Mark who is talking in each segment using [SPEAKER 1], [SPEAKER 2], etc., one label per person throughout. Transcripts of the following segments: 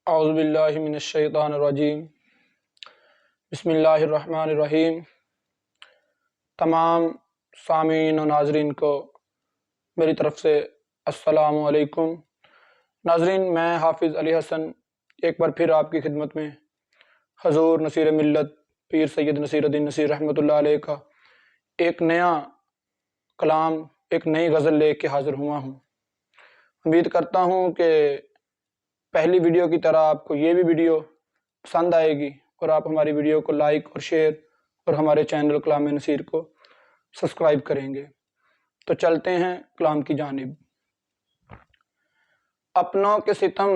[SPEAKER 1] اعوذ باللہ من الشیطان الرجیم بسم اللہ الرحمن الرحیم۔ تمام سامعین و ناظرین کو میری طرف سے السلام علیکم۔ ناظرین، میں حافظ علی حسن ایک بار پھر آپ کی خدمت میں حضور نصیر ملت پیر سید نصیر الدین نصیر رحمۃ اللہ علیہ کا ایک نیا کلام، ایک نئی غزل لے کے حاضر ہوا ہوں۔ امید کرتا ہوں کہ پہلی ویڈیو کی طرح آپ کو یہ بھی ویڈیو پسند آئے گی اور آپ ہماری ویڈیو کو لائک اور شیئر اور ہمارے چینل کلام نصیر کو سبسکرائب کریں گے۔ تو چلتے ہیں کلام کی جانب۔ اپنوں کے ستم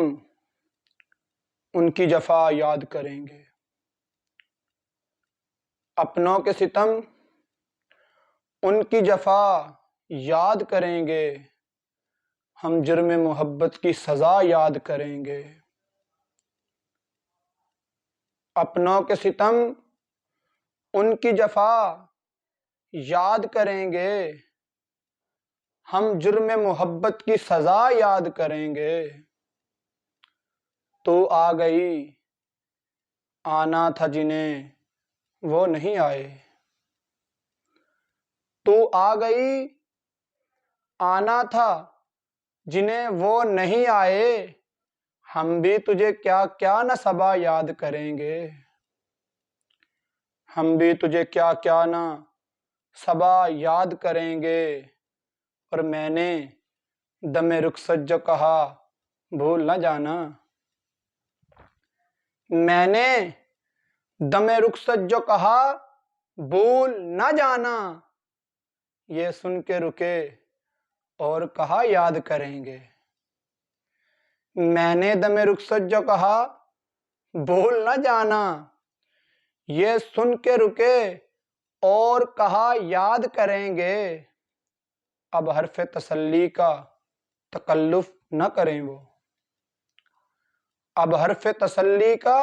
[SPEAKER 1] ان کی جفا یاد کریں گے، اپنوں کے ستم ان کی جفا یاد کریں گے، ہم جرم محبت کی سزا یاد کریں گے۔ اپنوں کے ستم ان کی جفا یاد کریں گے، ہم جرم محبت کی سزا یاد کریں گے۔ تو آ گئی آنا تھا جنہیں وہ نہیں آئے، تو آ گئی آنا تھا جنہیں وہ نہیں آئے، ہم بھی تجھے کیا کیا نہ صبا یاد کریں گے، ہم بھی تجھے کیا کیا نہ صبا یاد کریں گے۔ اور میں نے دم رخصت جو کہا بھول نہ جانا، میں نے دم رخصت جو کہا بھول نہ جانا، یہ سن کے رکے اور کہا یاد کریں گے۔ میں نے دم رخصت جو کہا بھول نہ جانا، یہ سن کے رکے اور کہا یاد کریں گے۔ اب حرف تسلی کا تکلف نہ کریں وہ، اب حرف تسلی کا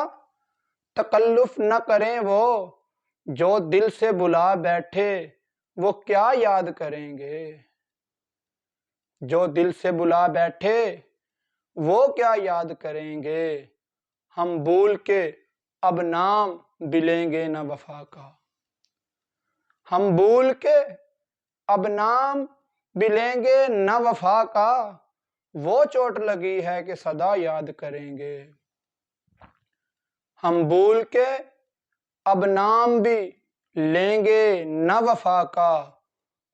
[SPEAKER 1] تکلف نہ کریں وہ، جو دل سے بلا بیٹھے وہ کیا یاد کریں گے، جو دل سے بلا بیٹھے وہ کیا یاد کریں گے۔ ہم بھول کے اب نام بھی لیں گے نہ وفا کا، ہم بھول کے اب نام بھی لیں گے نہ وفا کا، وہ چوٹ لگی ہے کہ صدا یاد کریں گے۔ ہم بھول کے اب نام بھی لیں گے نہ وفا کا،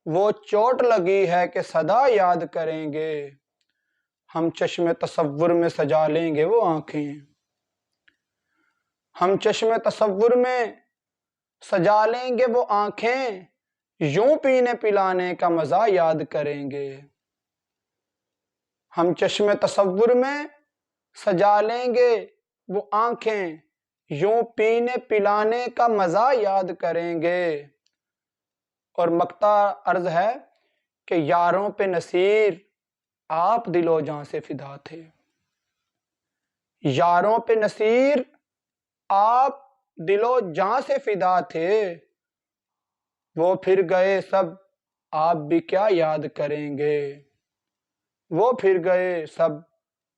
[SPEAKER 1] وہ چوٹ لگی ہے کہ صدا یاد کریں گے۔ ہم چشم تصور میں سجا لیں گے وہ آنکھیں، ہم چشم تصور میں سجا لیں گے وہ آنکھیں، یوں پینے پلانے کا مزہ یاد کریں گے۔ ہم چشم تصور میں سجا لیں گے وہ آنکھیں، یوں پینے پلانے کا مزہ یاد کریں گے۔ اور مقطع عرض ہے کہ یاروں پہ نصیر آپ دل و جاں سے فدا تھے، یاروں پہ نصیر آپ دل و جاں سے فدا تھے، وہ پھر گئے سب آپ بھی کیا یاد کریں گے، وہ پھر گئے سب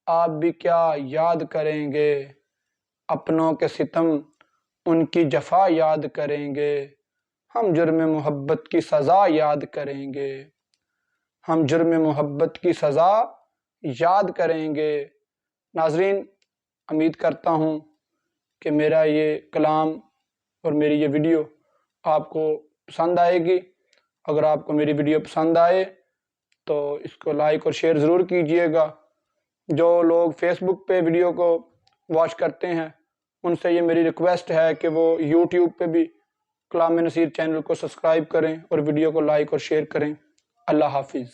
[SPEAKER 1] آپ بھی کیا یاد کریں گے۔ اپنوں کے ستم ان کی جفا یاد کریں گے، ہم جرم محبت کی سزا یاد کریں گے، ہم جرم محبت کی سزا یاد کریں گے۔ ناظرین، امید کرتا ہوں کہ میرا یہ کلام اور میری یہ ویڈیو آپ کو پسند آئے گی۔ اگر آپ کو میری ویڈیو پسند آئے تو اس کو لائک اور شیئر ضرور کیجئے گا۔ جو لوگ فیس بک پہ ویڈیو کو واچ کرتے ہیں ان سے یہ میری ریکویسٹ ہے کہ وہ یوٹیوب پہ بھی کلام نصیر چینل کو سبسکرائب کریں اور ویڈیو کو لائک اور شیئر کریں۔ اللہ حافظ۔